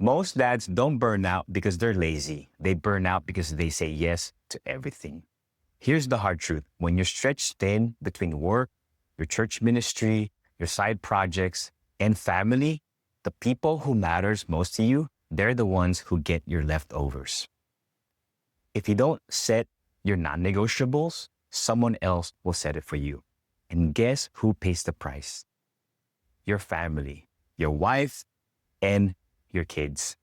Most dads don't burn out because they're lazy. They burn out because they say yes to everything. Here's the hard truth. When you're stretched thin between work, your church ministry, your side projects, and family, the people who matters most to you, they're the ones who get your leftovers. If you don't set your non-negotiables, someone else will set it for you. And guess who pays the price? Your family, your wife, and your kids.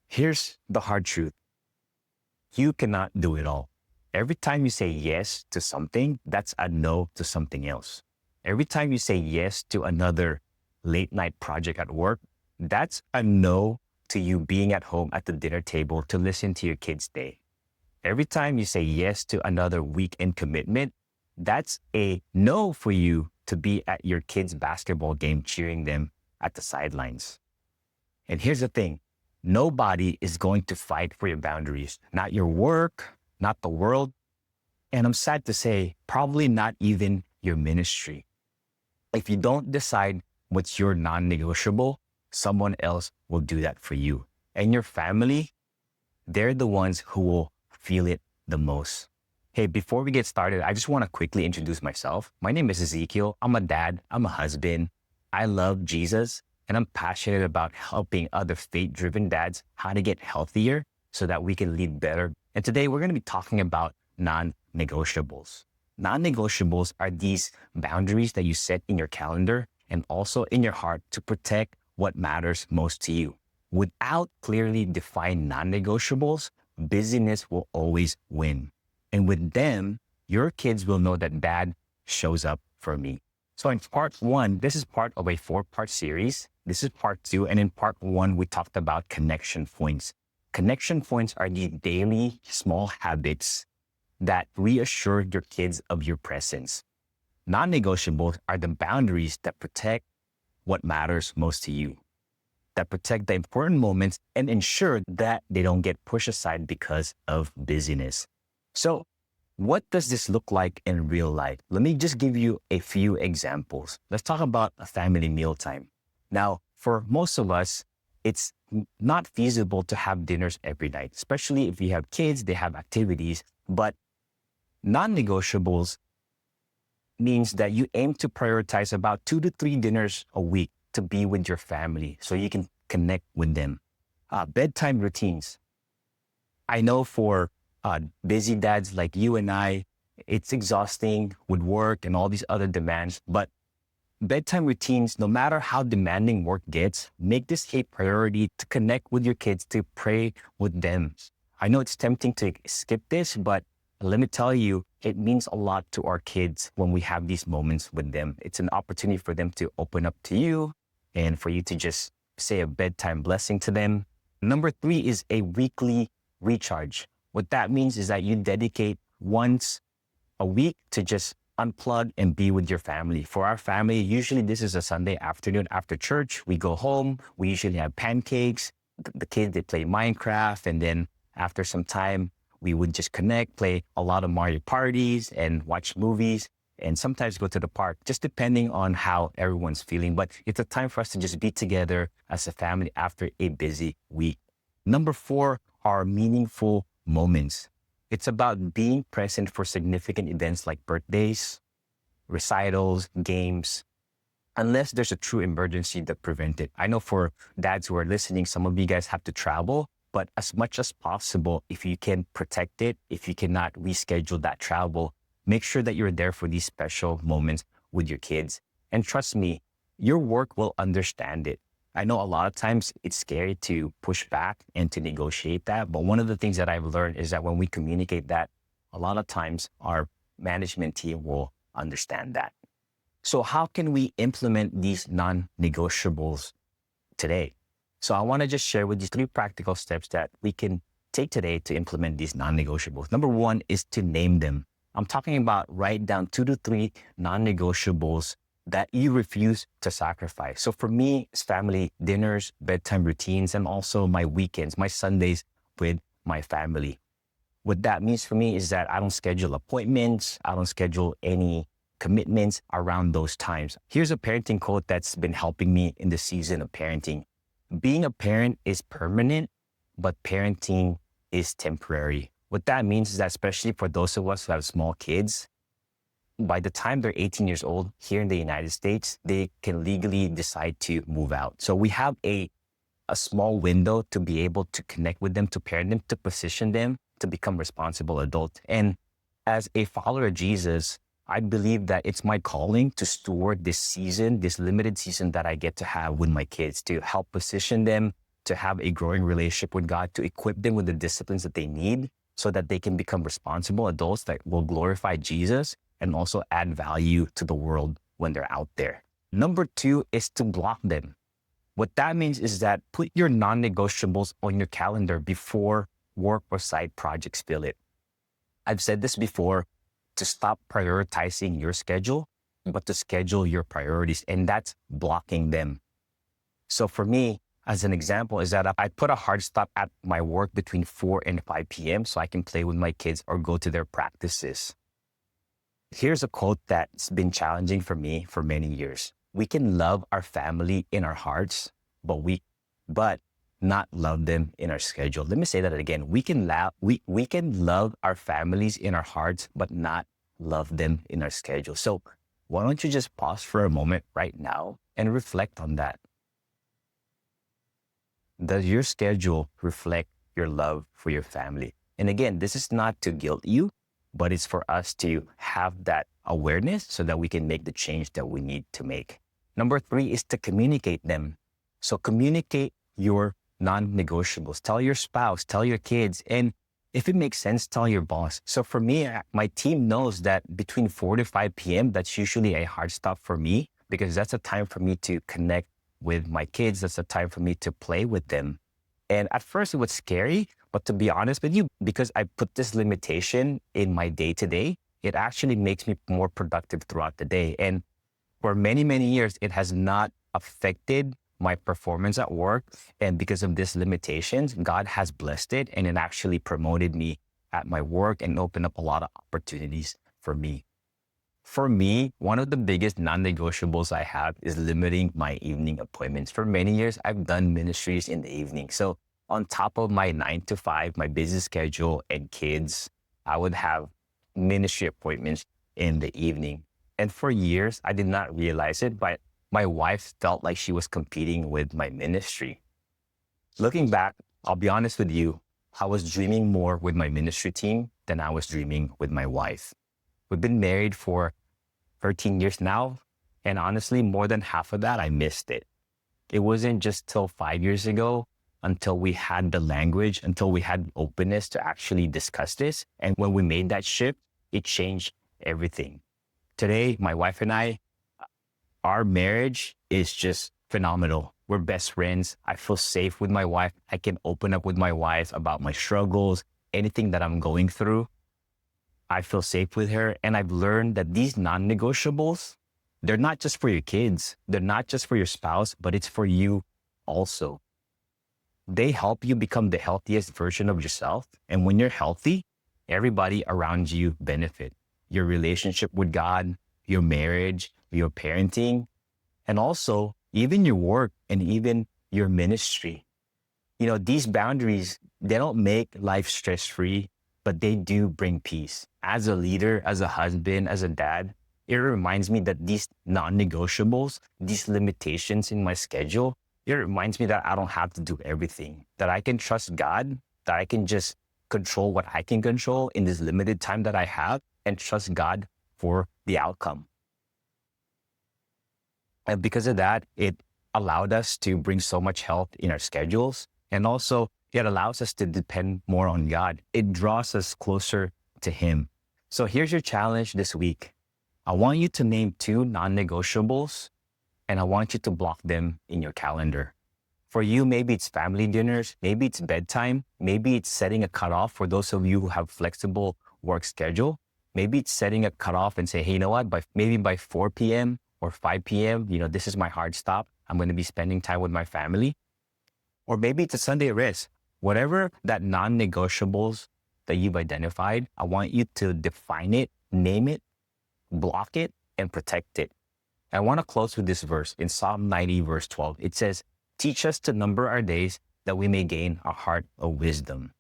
Here's the hard truth. You cannot do it all. Every time you say yes to something, that's a no to something else. Every time you say yes to another late night project at work, that's a no to you being at home at the dinner table to listen to your kids' day. Every time you say yes to another weekend commitment, that's a no for you to be at your kids' basketball game cheering them at the sidelines. And here's the thing. Nobody is going to fight for your boundaries. Not your work, not the world. And I'm sad to say, probably not even your ministry. If you don't decide what's your non-negotiable, someone else will do that for you. And your family, they're the ones who will feel it the most. Hey, before we get started, I just want to quickly introduce myself. My name is Ezekiel. I'm a dad. I'm a husband. I love Jesus. And I'm passionate about helping other faith-driven dads how to get healthier so that we can lead better. And today we're going to be talking about non-negotiables. Non-negotiables are these boundaries that you set in your calendar and also in your heart to protect what matters most to you. Without clearly defined non-negotiables, busyness will always win. And with them, your kids will know that dad shows up for me. So in part one, this is part of a 4-part series. This is part 2. And in part 1, we talked about connection points. Connection points are the daily small habits that reassure your kids of your presence. Non-negotiables are the boundaries that protect what matters most to you, that protect the important moments and ensure that they don't get pushed aside because of busyness. So what does this look like in real life? Let me just give you a few examples. Let's talk about a family mealtime. Now, for most of us, it's not feasible to have dinners every night, especially if you have kids, they have activities. But non-negotiables means that you aim to prioritize about 2 to 3 dinners a week to be with your family so you can connect with them. Bedtime routines. I know for busy dads like you and I, it's exhausting with work and all these other demands, but bedtime routines, no matter how demanding work gets, make this a priority to connect with your kids, to pray with them. I know it's tempting to skip this, but let me tell you, it means a lot to our kids when we have these moments with them. It's an opportunity for them to open up to you and for you to just say a bedtime blessing to them. Number 3 is a weekly recharge. What that means is that you dedicate once a week to just unplug and be with your family. For our family, usually this is a Sunday afternoon after church. We go home. We usually have pancakes. The kids, they play Minecraft. And then after some time, we would just connect, play a lot of Mario parties and watch movies and sometimes go to the park, just depending on how everyone's feeling. But it's a time for us to just be together as a family after a busy week. Number 4 are meaningful moments. It's about being present for significant events like birthdays, recitals, games, unless there's a true emergency that prevents it. I know for dads who are listening, some of you guys have to travel, but as much as possible, if you can protect it, if you cannot reschedule that travel, make sure that you're there for these special moments with your kids. And trust me, your work will understand it. I know a lot of times it's scary to push back and to negotiate that. But one of the things that I've learned is that when we communicate that, a lot of times our management team will understand that. So how can we implement these non-negotiables today? So I want to just share with you 3 practical steps that we can take today to implement these non-negotiables. Number 1 is to name them. I'm talking about write down 2 to 3 non-negotiables that you refuse to sacrifice. So for me, it's family dinners, bedtime routines, and also my weekends, my Sundays with my family. What that means for me is that I don't schedule appointments. I don't schedule any commitments around those times. Here's a parenting quote that's been helping me in the season of parenting. Being a parent is permanent, but parenting is temporary. What that means is that, especially for those of us who have small kids, by the time they're 18 years old here in the United States, they can legally decide to move out. So we have a small window to be able to connect with them, to parent them, to position them to become responsible adults. And as a follower of Jesus, I believe that it's my calling to steward this season, this limited season that I get to have with my kids, to help position them to have a growing relationship with God, to equip them with the disciplines that they need so that they can become responsible adults that will glorify Jesus and also add value to the world when they're out there. Number two is to block them. What that means is that put your non-negotiables on your calendar before work or side projects fill it. I've said this before, to stop prioritizing your schedule, but to schedule your priorities, and that's blocking them. So for me, as an example, is that I put a hard stop at my work between 4 and 5 p.m. so I can play with my kids or go to their practices. Here's a quote that's been challenging for me for many years. We can love our family in our hearts, but not love them in our schedule. Let me say that again. We can love our families in our hearts, but not love them in our schedule. So why don't you just pause for a moment right now and reflect on that? Does your schedule reflect your love for your family? And again, this is not to guilt you, but it's for us to have that awareness so that we can make the change that we need to make. Number three is to communicate them. So communicate your non-negotiables. Tell your spouse, tell your kids, and if it makes sense, tell your boss. So for me, my team knows that between 4 to 5 p.m., that's usually a hard stop for me because that's a time for me to connect with my kids. That's a time for me to play with them. And at first it was scary, but to be honest with you, because I put this limitation in my day-to-day, it actually makes me more productive throughout the day. And for many, many years, it has not affected my performance at work. And because of these limitations, God has blessed it and it actually promoted me at my work and opened up a lot of opportunities for me. For me, one of the biggest non-negotiables I have is limiting my evening appointments. For many years, I've done ministries in the evening. So on top of my 9 to 5, my busy schedule and kids, I would have ministry appointments in the evening. And for years, I did not realize it, but my wife felt like she was competing with my ministry. Looking back, I'll be honest with you, I was dreaming more with my ministry team than I was dreaming with my wife. We've been married for 13 years now, and honestly, more than half of that, I missed it. It wasn't just till 5 years ago until we had the language, until we had openness to actually discuss this. And when we made that shift, it changed everything. Today, my wife and I, our marriage is just phenomenal. We're best friends. I feel safe with my wife. I can open up with my wife about my struggles, anything that I'm going through. I feel safe with her. And I've learned that these non-negotiables, they're not just for your kids. They're not just for your spouse, but it's for you also. They help you become the healthiest version of yourself. And when you're healthy, everybody around you benefit. Your relationship with God, your marriage, your parenting, and also even your work and even your ministry. You know, these boundaries, they don't make life stress-free, but they do bring peace. As a leader, as a husband, as a dad, it reminds me that these non-negotiables, these limitations in my schedule, it reminds me that I don't have to do everything, that I can trust God, that I can just control what I can control in this limited time that I have and trust God for the outcome. And because of that, it allowed us to bring so much health in our schedules. And also it allows us to depend more on God. It draws us closer to Him. So here's your challenge this week. I want you to name 2 non-negotiables and I want you to block them in your calendar. For you, maybe it's family dinners, maybe it's bedtime, maybe it's setting a cutoff for those of you who have flexible work schedule. Maybe it's setting a cutoff and say, hey, you know what, maybe by 4 p.m. or 5 p.m., this is my hard stop. I'm going to be spending time with my family. Or maybe it's a Sunday rest. Whatever that non-negotiables that you've identified, I want you to define it, name it, block it, and protect it. I want to close with this verse in Psalm 90, verse 12. It says, Teach us to number our days that we may gain a heart of wisdom.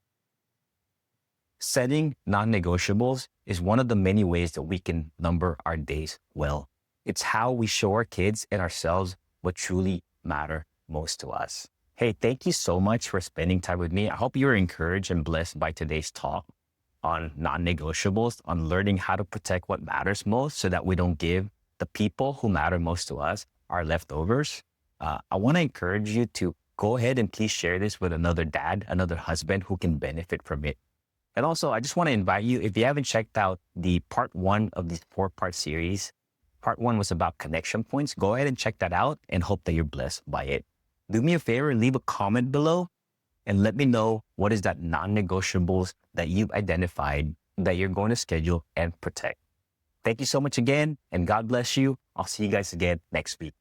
Setting non-negotiables is one of the many ways that we can number our days well. It's how we show our kids and ourselves what truly matter most to us. Hey, thank you so much for spending time with me. I hope you were encouraged and blessed by today's talk on non-negotiables, on learning how to protect what matters most so that we don't give the people who matter most to us our leftovers. I want to encourage you to go ahead and please share this with another dad, another husband who can benefit from it. And also, I just want to invite you, if you haven't checked out the part 1 of this 4-part series, part 1 was about connection points. Go ahead and check that out and hope that you're blessed by it. Do me a favor, leave a comment below and let me know what is that non-negotiables that you've identified that you're going to schedule and protect. Thank you so much again, and God bless you. I'll see you guys again next week.